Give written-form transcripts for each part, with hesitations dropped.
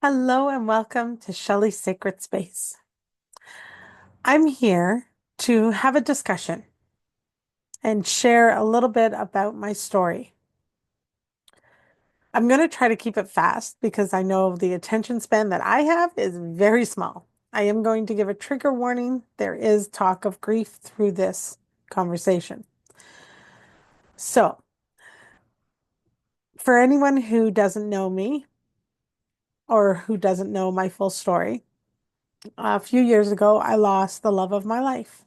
Hello and welcome to Shelley's Sacred Space. I'm here to have a discussion and share a little bit about my story. I'm going to try to keep it fast because I know the attention span that I have is very small. I am going to give a trigger warning. There is talk of grief through this conversation. So, for anyone who doesn't know me or who doesn't know my full story, a few years ago, I lost the love of my life.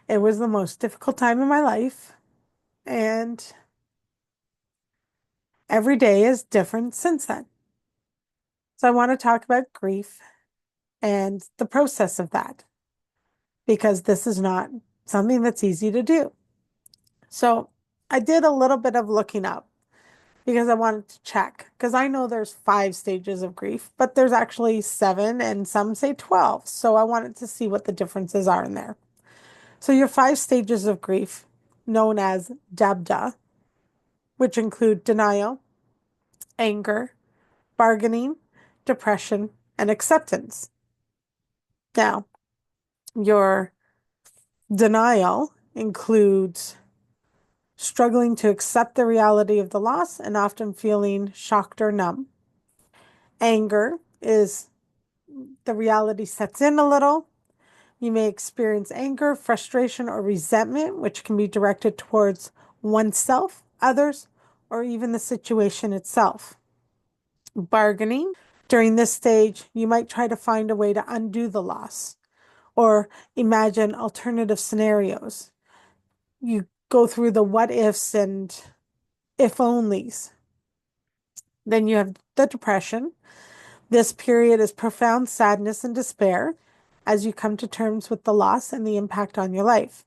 It was the most difficult time in my life. And every day is different since then. So I want to talk about grief and the process of that because this is not something that's easy to do. So I did a little bit of looking up because I wanted to check because I know there's 5 stages of grief, but there's actually 7 and some say 12. So I wanted to see what the differences are in there. So your 5 stages of grief, known as DABDA, which include denial, anger, bargaining, depression, and acceptance. Now, your denial includes struggling to accept the reality of the loss and often feeling shocked or numb. Anger is the reality sets in a little. You may experience anger, frustration, or resentment, which can be directed towards oneself, others, or even the situation itself. Bargaining. During this stage, you might try to find a way to undo the loss or imagine alternative scenarios. You go through the what ifs and if onlys. Then you have the depression. This period is profound sadness and despair as you come to terms with the loss and the impact on your life.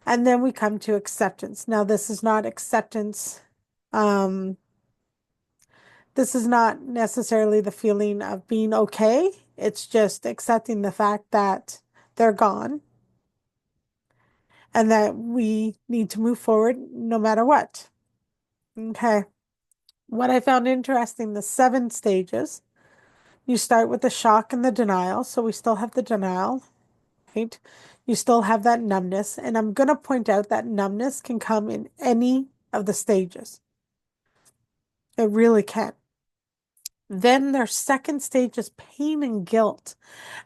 And then we come to acceptance. Now, this is not acceptance. Um, this is not necessarily the feeling of being okay. It's just accepting the fact that they're gone and that we need to move forward no matter what. Okay. What I found interesting, the 7 stages, you start with the shock and the denial. So we still have the denial, right? You still have that numbness. And I'm going to point out that numbness can come in any of the stages. It really can. Then their second stage is pain and guilt.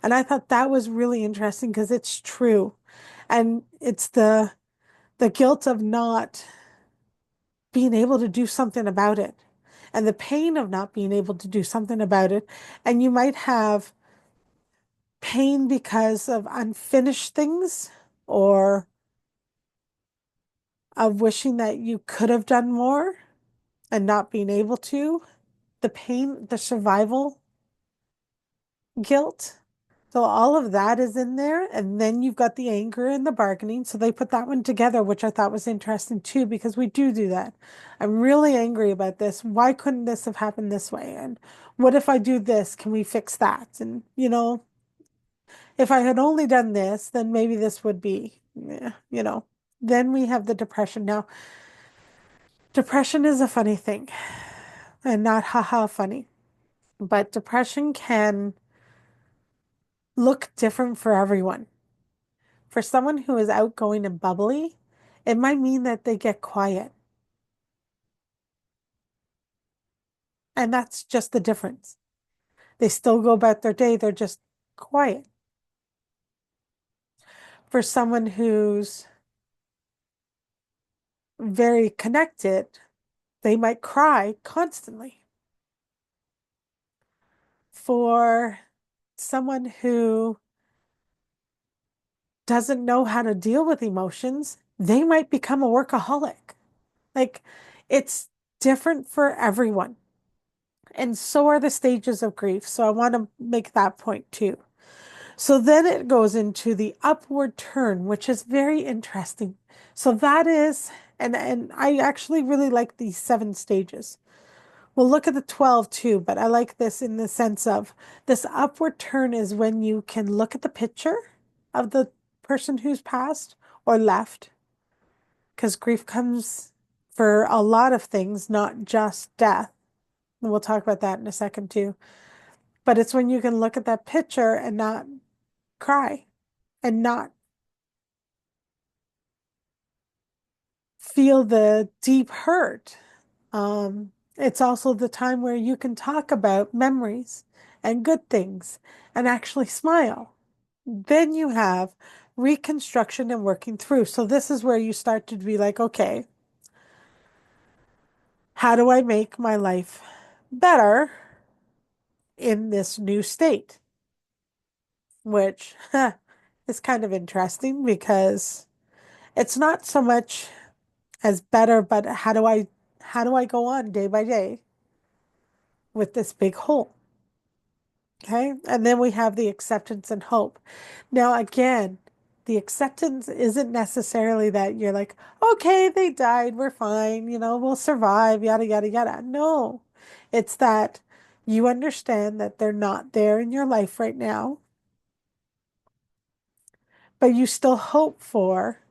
And I thought that was really interesting because it's true. And it's the guilt of not being able to do something about it and the pain of not being able to do something about it. And you might have pain because of unfinished things or of wishing that you could have done more and not being able to. The pain, the survival guilt. So all of that is in there. And then you've got the anger and the bargaining. So they put that one together, which I thought was interesting too, because we do that. I'm really angry about this. Why couldn't this have happened this way? And what if I do this? Can we fix that? And, if I had only done this, then maybe this would be, Then we have the depression. Now, depression is a funny thing and not haha funny, but depression can look different for everyone. For someone who is outgoing and bubbly, it might mean that they get quiet. And that's just the difference. They still go about their day, they're just quiet. For someone who's very connected, they might cry constantly. For someone who doesn't know how to deal with emotions, they might become a workaholic. Like it's different for everyone. And so are the stages of grief. So I want to make that point too. So then it goes into the upward turn, which is very interesting. So that is, and I actually really like these 7 stages. We'll look at the 12 too, but I like this in the sense of this upward turn is when you can look at the picture of the person who's passed or left, because grief comes for a lot of things, not just death. And we'll talk about that in a second too. But it's when you can look at that picture and not cry and not feel the deep hurt. It's also the time where you can talk about memories and good things and actually smile. Then you have reconstruction and working through. So this is where you start to be like, okay, how do I make my life better in this new state? Which is kind of interesting because it's not so much as better, but how do I go on day by day with this big hole? Okay. And then we have the acceptance and hope. Now, again, the acceptance isn't necessarily that you're like, okay, they died, we're fine, we'll survive, yada, yada, yada. No, it's that you understand that they're not there in your life right now, but you still hope for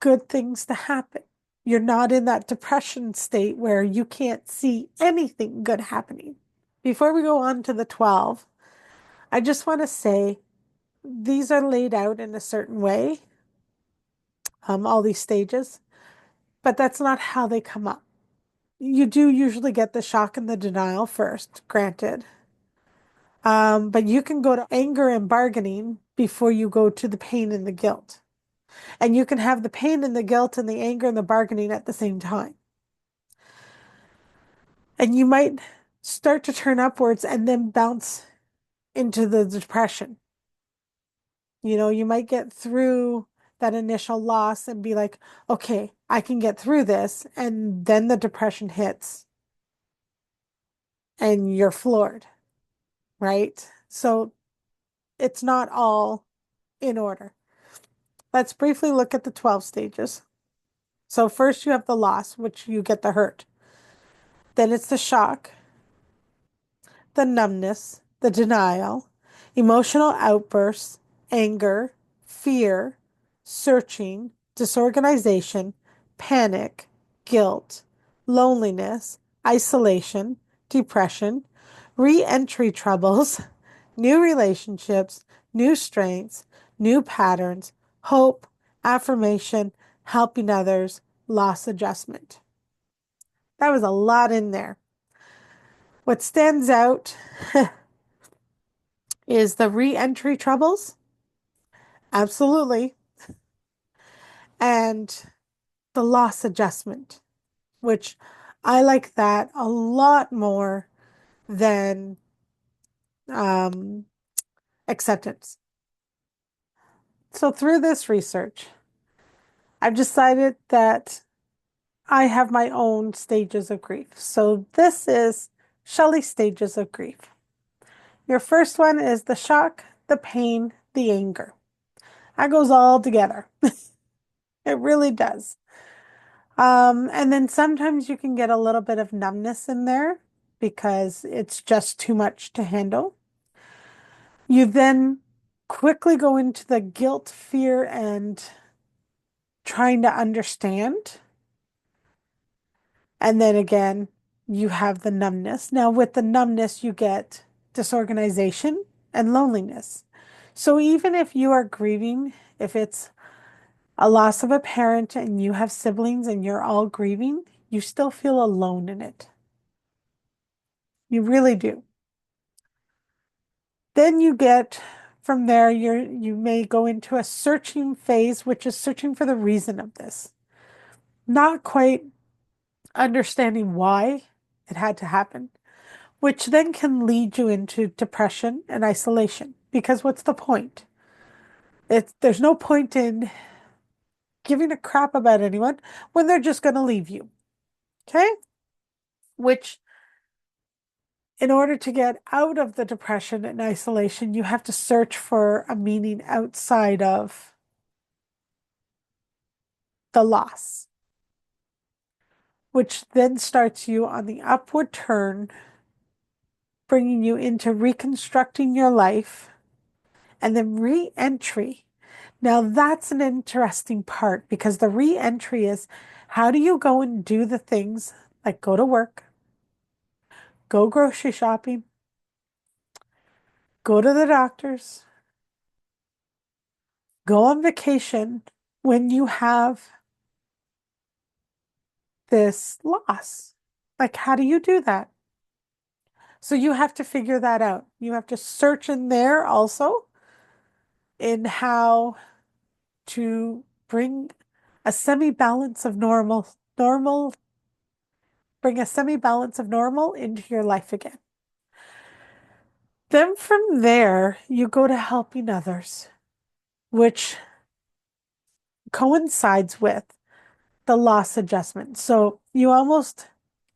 good things to happen. You're not in that depression state where you can't see anything good happening. Before we go on to the 12, I just want to say these are laid out in a certain way, all these stages, but that's not how they come up. You do usually get the shock and the denial first, granted. But you can go to anger and bargaining before you go to the pain and the guilt. And you can have the pain and the guilt and the anger and the bargaining at the same time. And you might start to turn upwards and then bounce into the depression. You might get through that initial loss and be like, okay, I can get through this. And then the depression hits and you're floored, right? So it's not all in order. Let's briefly look at the 12 stages. So first you have the loss, which you get the hurt. Then it's the shock, the numbness, the denial, emotional outbursts, anger, fear, searching, disorganization, panic, guilt, loneliness, isolation, depression, re entry troubles, new relationships, new strengths, new patterns, hope, affirmation, helping others, loss adjustment. That was a lot in there. What stands out is the re-entry troubles. Absolutely. And the loss adjustment, which I like that a lot more than um, acceptance. So through this research, I've decided that I have my own stages of grief. So this is Shelley's stages of grief. Your first one is the shock, the pain, the anger. That goes all together. It really does. And then sometimes you can get a little bit of numbness in there because it's just too much to handle. You then quickly go into the guilt, fear, and trying to understand. And then again, you have the numbness. Now, with the numbness, you get disorganization and loneliness. So even if you are grieving, if it's a loss of a parent and you have siblings and you're all grieving, you still feel alone in it. You really do. Then you get from there, you may go into a searching phase, which is searching for the reason of this. Not quite understanding why it had to happen, which then can lead you into depression and isolation. Because what's the point? There's no point in giving a crap about anyone when they're just going to leave you. Okay? Which, in order to get out of the depression and isolation, you have to search for a meaning outside of the loss, which then starts you on the upward turn, bringing you into reconstructing your life and then re entry. Now, that's an interesting part because the re entry is how do you go and do the things like go to work, go grocery shopping, go to the doctors, go on vacation when you have this loss. Like, how do you do that? So you have to figure that out. You have to search in there also in how to bring a semi-balance of bring a semi-balance of normal into your life again. Then from there, you go to helping others, which coincides with the loss adjustment. So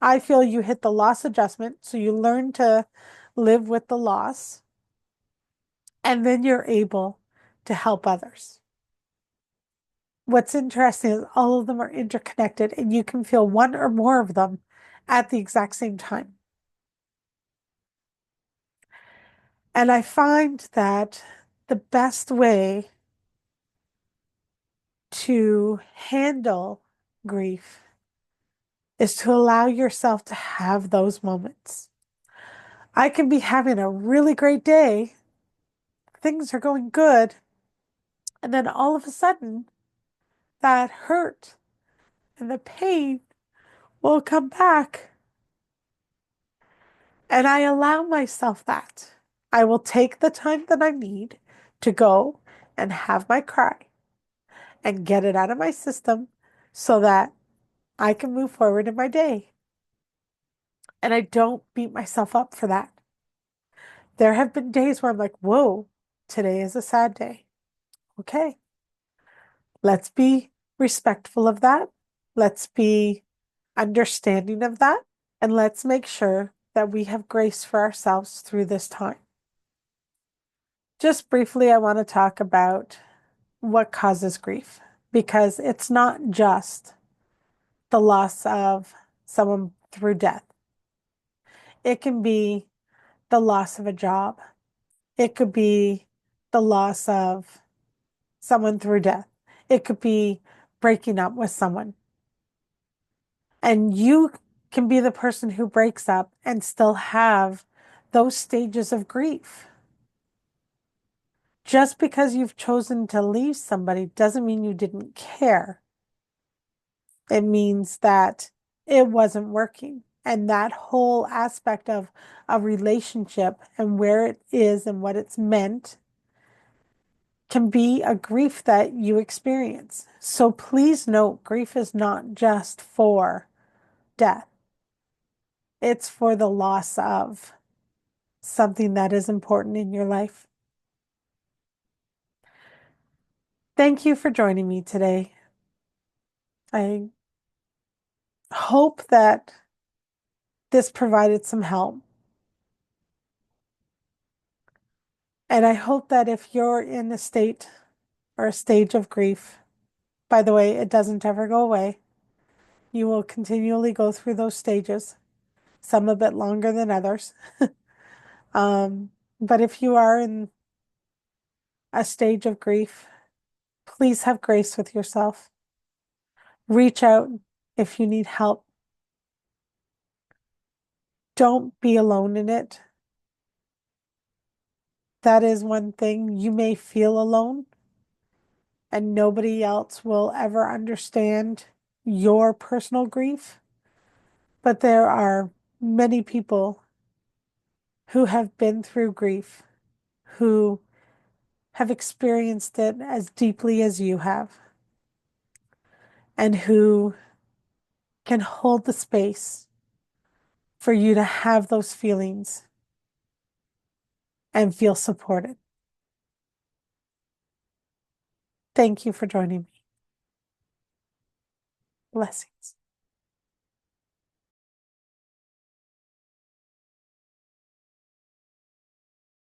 I feel you hit the loss adjustment. So you learn to live with the loss, and then you're able to help others. What's interesting is all of them are interconnected, and you can feel one or more of them at the exact same time. And I find that the best way to handle grief is to allow yourself to have those moments. I can be having a really great day, things are going good, and then all of a sudden, that hurt and the pain will come back. And I allow myself that. I will take the time that I need to go and have my cry and get it out of my system so that I can move forward in my day. And I don't beat myself up for that. There have been days where I'm like, whoa, today is a sad day. Okay, let's be respectful of that. Let's be understanding of that. And let's make sure that we have grace for ourselves through this time. Just briefly, I want to talk about what causes grief because it's not just the loss of someone through death. It can be the loss of a job. It could be the loss of someone through death. It could be breaking up with someone. And you can be the person who breaks up and still have those stages of grief. Just because you've chosen to leave somebody doesn't mean you didn't care. It means that it wasn't working. And that whole aspect of a relationship and where it is and what it's meant can be a grief that you experience. So please note, grief is not just for death. It's for the loss of something that is important in your life. Thank you for joining me today. I hope that this provided some help. And I hope that if you're in a state or a stage of grief, by the way, it doesn't ever go away. You will continually go through those stages, some a bit longer than others. But if you are in a stage of grief, please have grace with yourself. Reach out if you need help. Don't be alone in it. That is one thing. You may feel alone, and nobody else will ever understand your personal grief. But there are many people who have been through grief, who have experienced it as deeply as you have, and who can hold the space for you to have those feelings and feel supported. Thank you for joining me. Blessings.